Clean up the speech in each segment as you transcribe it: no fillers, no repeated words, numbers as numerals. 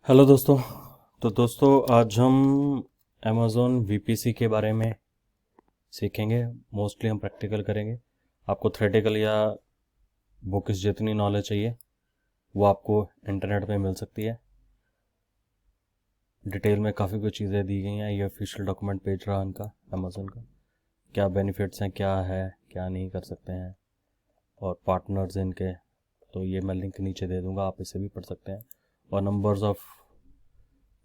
Hello दोस्तों। तो दोस्तों आज हम अमेज़ॉन वीपीसी के बारे में सीखेंगे। मोस्टली हम प्रैक्टिकल करेंगे। आपको थ्योरेटिकल या बुक्स जितनी नॉलेज चाहिए वो आपको इंटरनेट पे मिल सकती है। डिटेल में काफ़ी कुछ चीज़ें दी गई हैं। ये ऑफिशियल डॉक्यूमेंट पेज रहा इनका, अमेज़ॉन का। क्या बेनिफिट्स हैं, क्या है, क्या नहीं कर सकते हैं, और पार्टनर्स इनके। तो ये मैं लिंक नीचे दे दूँगा, आप इसे भी पढ़ सकते हैं। और नंबर्स ऑफ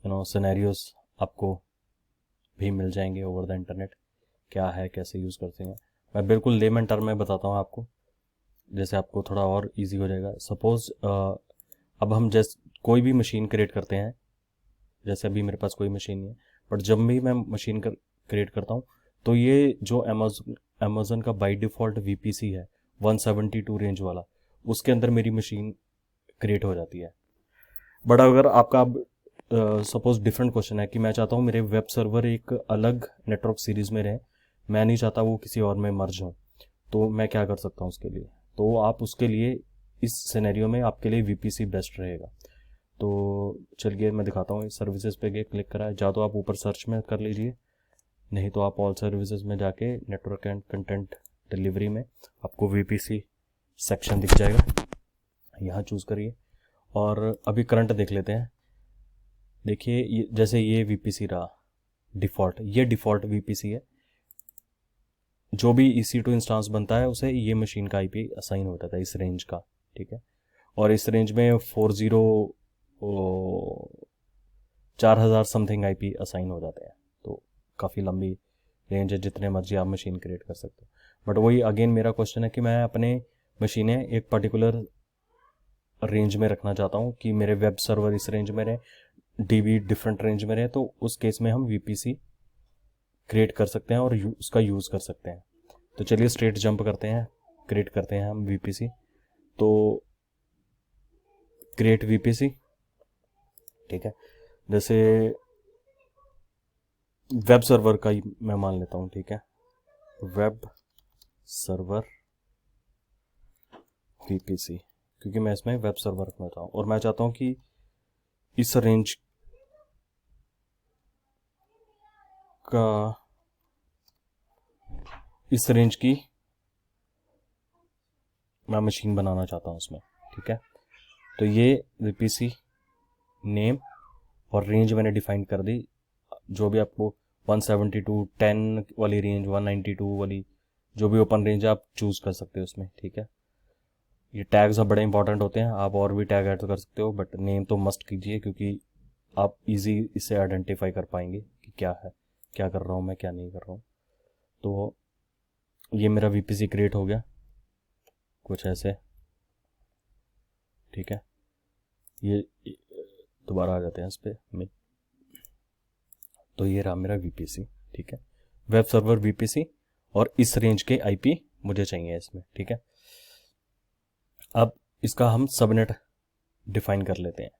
सिनेरियोस आपको भी मिल जाएंगे ओवर द इंटरनेट। क्या है, कैसे यूज़ करते हैं, मैं बिल्कुल लेमन टर्म में बताता हूँ आपको, जैसे आपको थोड़ा और इजी हो जाएगा। सपोज अब हम जैसे कोई भी मशीन क्रिएट करते हैं, जैसे अभी मेरे पास कोई मशीन नहीं है, बट जब भी मैं मशीन क्रिएट करता हूँ तो ये जो अमेज़न का बाय डिफ़ॉल्ट वीपीसी है 172 रेंज वाला, उसके अंदर मेरी मशीन क्रिएट हो जाती है। बट अगर आपका सपोज डिफरेंट क्वेश्चन है कि मैं चाहता हूँ मेरे वेब सर्वर एक अलग नेटवर्क सीरीज में रहे, मैं नहीं चाहता वो किसी और में मर्ज हो, तो मैं क्या कर सकता हूँ उसके लिए। तो आप उसके लिए इस सिनेरियो में आपके लिए वीपीसी बेस्ट रहेगा। तो चलिए मैं दिखाता हूँ। इस सर्विसेज पे क्लिक करा है, या तो आप ऊपर सर्च में कर लीजिए, नहीं तो आप ऑल सर्विसेज में जाके नेटवर्क एंड कंटेंट डिलीवरी में आपको वीपीसी सेक्शन दिख जाएगा, यहाँ चूज़ करिए। और अभी करंट देख लेते हैं। देखिए जैसे ये वीपीसी रहा डिफ़ॉल्ट, ये डिफ़ॉल्ट वीपीसी है। जो भी EC2 इंस्टांस बनता है उसे ये मशीन का आईपी असाइन होता था इस रेंज का, ठीक है। और इस रेंज में 4000 समथिंग आईपी असाइन हो जाते हैं। तो काफ़ी लंबी रेंज है, जितने मर्जी आप मशीन क्रिएट कर सकते हो। बट वही अगेन मेरा क्वेश्चन है कि मैं अपने मशीनें एक पर्टिकुलर रेंज में रखना चाहता हूँ, कि मेरे वेब सर्वर इस रेंज में रहे, डीबी डिफरेंट रेंज में रहे। तो उस केस में हम वीपीसी क्रिएट कर सकते हैं और उसका यूज़ कर सकते हैं। तो चलिए स्ट्रेट जंप करते हैं, क्रिएट करते हैं हम वीपीसी। तो क्रिएट वीपीसी, ठीक है। जैसे वेब सर्वर का ही मैं मान लेता हूँ, ठीक है। वेब सर्वर वीपीसी, क्योंकि मैं इसमें वेब सर्वर रखना चाहता हूँ और मैं चाहता हूँ कि इस रेंज का, इस रेंज की मैं मशीन बनाना चाहता हूँ उसमें, ठीक है। तो ये वीपीसी नेम और रेंज मैंने डिफाइन कर दी। जो भी आपको 172 10 वाली रेंज, 192 वाली, जो भी ओपन रेंज आप चूज़ कर सकते हो उसमें, ठीक है। ये टैग्स अब बड़े इंपॉर्टेंट होते हैं, आप और भी टैग ऐड कर सकते हो, बट नेम तो मस्ट कीजिए, क्योंकि आप इजी इसे आइडेंटिफाई कर पाएंगे कि क्या है, क्या कर रहा हूँ मैं, क्या नहीं कर रहा हूँ। तो ये मेरा वीपीसी क्रिएट हो गया कुछ ऐसे, ठीक है। ये दोबारा आ जाते हैं इस पर। तो ये रहा मेरा वीपीसी, ठीक है। वेब सर्वर वीपीसी, और इस रेंज के आईपी मुझे चाहिए इसमें, ठीक है। अब इसका हम सबनेट डिफाइन कर लेते हैं।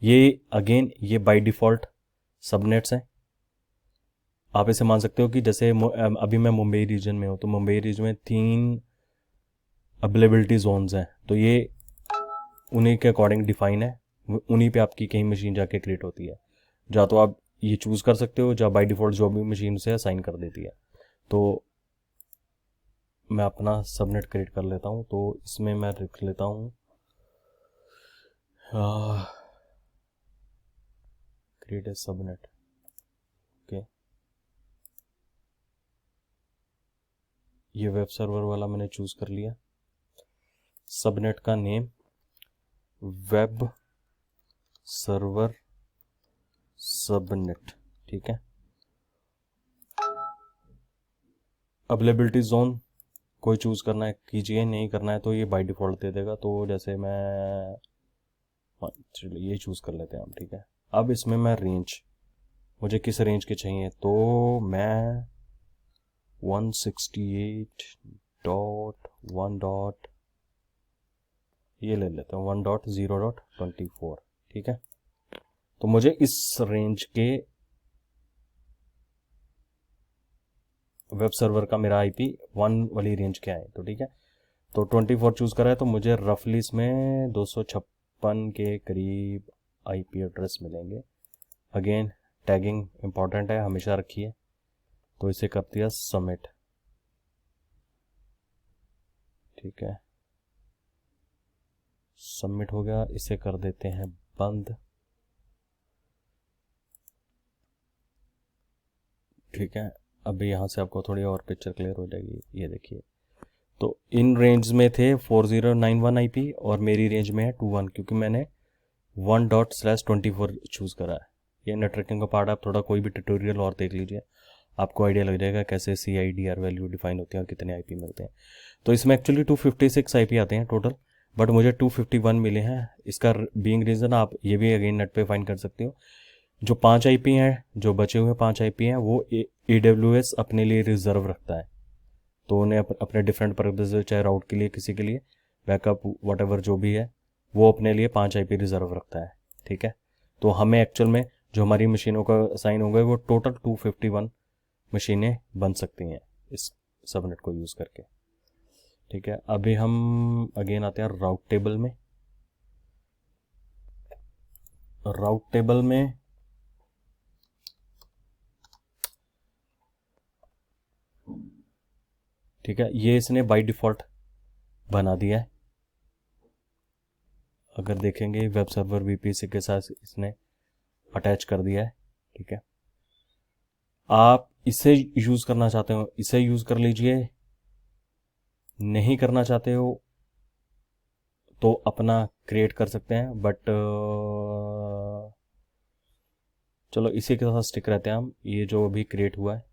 ये अगेन ये बाय डिफ़ॉल्ट सबनेट्स हैं। आप इसे मान सकते हो कि जैसे अभी मैं मुंबई रीजन में हूँ, तो मुंबई रीजन में 3 अवेलेबिलिटी जोन्स हैं। तो ये उन्हीं के अकॉर्डिंग डिफाइन है, उन्हीं पे आपकी कहीं मशीन जाके क्रिएट होती है। या तो आप ये चूज़ कर सकते हो, या बाय डिफ़ॉल्ट जो भी मशीन से असाइन कर देती है। तो मैं अपना सबनेट क्रिएट कर लेता हूँ। तो इसमें मैं लिख लेता हूँ क्रिएट ए सबनेट, ओके। ये वेब सर्वर वाला मैंने चूज़ कर लिया। सबनेट का नेम वेब सर्वर सबनेट, ठीक है। अवेलेबिलिटी जोन कोई चूज़ करना है कीजिए, नहीं करना है तो ये बाय डिफ़ॉल्ट दे देगा। तो जैसे मैं, हाँ चलिए ये चूज़ कर लेते हैं हम, ठीक है। अब इसमें मैं रेंज, मुझे किस रेंज के चाहिए, तो मैं 168.1. ये ले लेता हूँ 1.0.24, ठीक है। तो मुझे इस रेंज के वेब सर्वर का मेरा आईपी 1 वाली रेंज के आए, तो ठीक है। तो 24 चूज़ करा है, तो मुझे रफली इसमें 256 के करीब आईपी एड्रेस मिलेंगे। अगेन टैगिंग इम्पॉर्टेंट है, हमेशा रखिए। तो इसे कर दिया सबमिट, ठीक है, सबमिट हो गया। इसे कर देते हैं बंद, ठीक है। अभी यहाँ से आपको थोड़ी और पिक्चर क्लियर हो जाएगी। ये देखिए, तो इन रेंज में थे 4091 आईपी और मेरी रेंज में है 21, क्योंकि मैंने 1./24 चूज़ करा है। ये नेटवर्किंग का पार्ट, आप थोड़ा कोई भी ट्यूटोरियल और देख लीजिए, आपको आइडिया लग जाएगा कैसे CIDR वैल्यू डिफाइन होती है और कितने आईपी मिलते हैं। तो इसमें एक्चुअली 256 आईपी आते हैं टोटल, बट मुझे 251 मिले हैं। इसका बीइंग रीज़न आप ये भी अगेन नेट पे फाइंड कर सकते हो। जो 5 आईपी हैं, जो बचे हुए 5 आईपी हैं, वो AWS अपने लिए रिजर्व रखता है। तो उन्हें अपने डिफरेंट पर्पज, चाहे राउट के लिए, किसी के लिए बैकअप, वट जो भी है, वो अपने लिए 5 आईपी रिजर्व रखता है, ठीक है। तो हमें एक्चुअल में जो हमारी मशीनों का असाइन हो गए वो टोटल 251 मशीनें बन सकती हैं इस सबनेट को यूज़ करके, ठीक है। अभी हम अगेन आते हैं राउट टेबल में। राउट टेबल में ठीक है, ये इसने बाय डिफ़ॉल्ट बना दिया है। अगर देखेंगे वेब सर्वर VPC के साथ इसने अटैच कर दिया है, ठीक है। आप इसे यूज़ करना चाहते हो इसे यूज़ कर लीजिए, नहीं करना चाहते हो तो अपना क्रिएट कर सकते हैं, बट चलो इसी के साथ स्टिक रहते हैं हम। ये जो अभी क्रिएट हुआ है,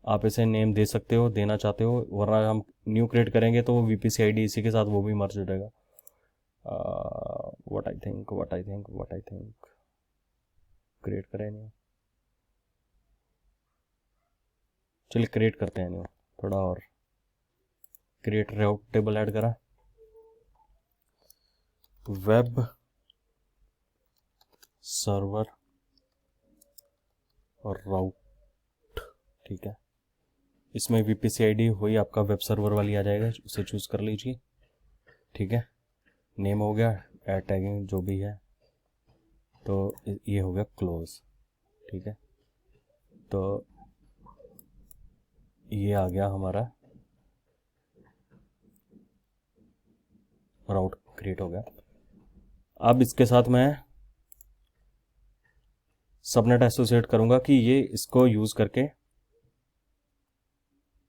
आप इसे नेम दे सकते हो, देना चाहते हो, वरना हम न्यू क्रिएट करेंगे तो VPC ID इसी के साथ वो भी मर्ज हो जाएगा। व्हाट आई थिंक क्रिएट करें न्यू, चलिए क्रिएट करते हैं न्यू थोड़ा और। क्रिएट राउट टेबल ऐड करा, वेब सर्वर और राउट, ठीक है। इसमें VPC ID वही आपका वेब सर्वर वाली आ जाएगा, उसे चूज़ कर लीजिए, ठीक है। नेम हो गया, ऐड टैगिंग जो भी है, तो ये हो गया क्लोज, ठीक है। तो ये आ गया हमारा राउट क्रिएट हो गया। अब इसके साथ मैं सबनेट एसोसिएट करूंगा कि ये इसको यूज़ करके,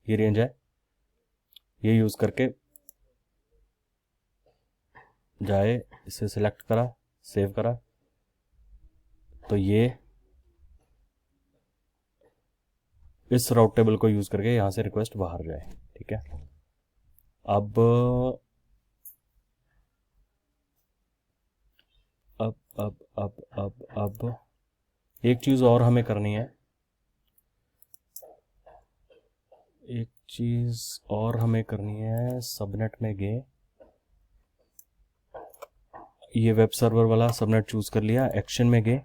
ये रेंज है, ये यूज़ करके जाए, इसे सिलेक्ट करा, सेव करा, तो ये इस राउट टेबल को यूज़ करके यहाँ से रिक्वेस्ट बाहर जाए, ठीक है। अब अब अब अब अब अब एक चीज़ और हमें करनी है, सबनेट में गए, ये वेब सर्वर वाला सबनेट चूज कर लिया, एक्शन में गए,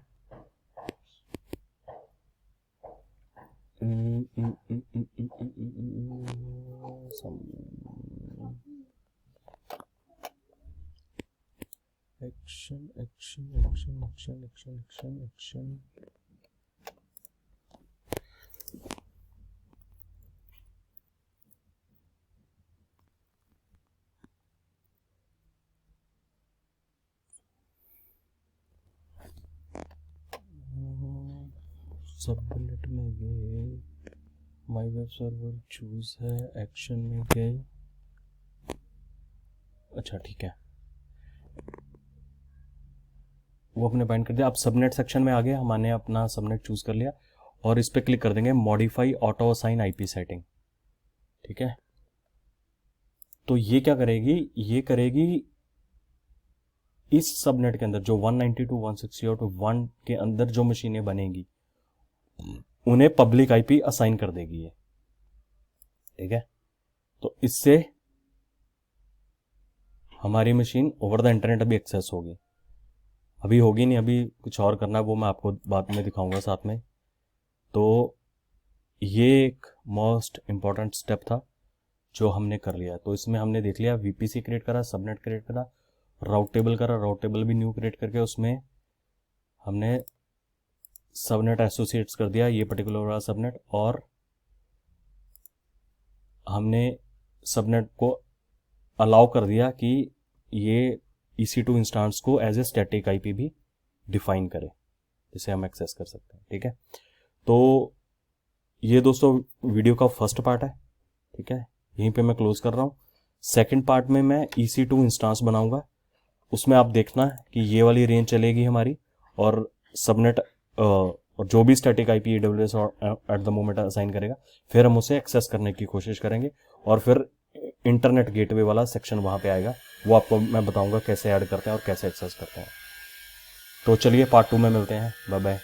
एक्शन सबनेट में गए, माय वेब सर्वर चूज है, एक्शन में गए, अच्छा ठीक है, वो अपने बाइंड कर दिया। अब सबनेट सेक्शन में आ गए, हमने अपना सबनेट चूज कर लिया और इस पर क्लिक कर देंगे modify auto assign IP setting, ठीक है। तो ये क्या करेगी, ये करेगी इस सबनेट के अंदर जो 192.168.1 के अंदर जो मशीनें बनेगी उन्हें पब्लिक IP असाइन कर देगी ये, ठीक है। तो इससे हमारी मशीन ओवर द इंटरनेट अभी एक्सेस होगी, अभी होगी नहीं, अभी कुछ और करना है, वो मैं आपको बाद में दिखाऊंगा साथ में। तो ये एक मोस्ट इम्पॉर्टेंट स्टेप था जो हमने कर लिया। तो इसमें हमने देख लिया VPC क्रिएट करा, सबनेट क्रिएट करा, राउट टेबल करा, राउट टेबल भी न्यू क्रिएट करके उसमें हमने सबनेट एसोसिएट्स कर दिया, ये पर्टिकुलर वाला सबनेट, और हमने सबनेट को अलाउ कर दिया कि ये EC2 इंस्टांस को एज ए स्टैटिक IP भी डिफाइन करे, जिसे हम एक्सेस कर सकते हैं। ठीक है, तो ये दोस्तों वीडियो का फर्स्ट पार्ट है। ठीक है, यहीं पे मैं क्लोज कर रहा हूँ। सेकंड पार्ट में मैं EC2 इंस्टांस बनाऊंगा, उसमें आप देखना कि ये वाली रेंज चलेगी हमारी, और सबनेट और जो भी static IP AWS at the moment assign करेगा, फिर हम उसे एक्सेस करने की कोशिश करेंगे, और फिर इंटरनेट गेटवे वाला सेक्शन वहाँ पे आएगा, वो आपको मैं बताऊंगा कैसे ऐड करते हैं और कैसे एक्सेस करते हैं। तो चलिए पार्ट 2 में मिलते हैं, बाय बाय।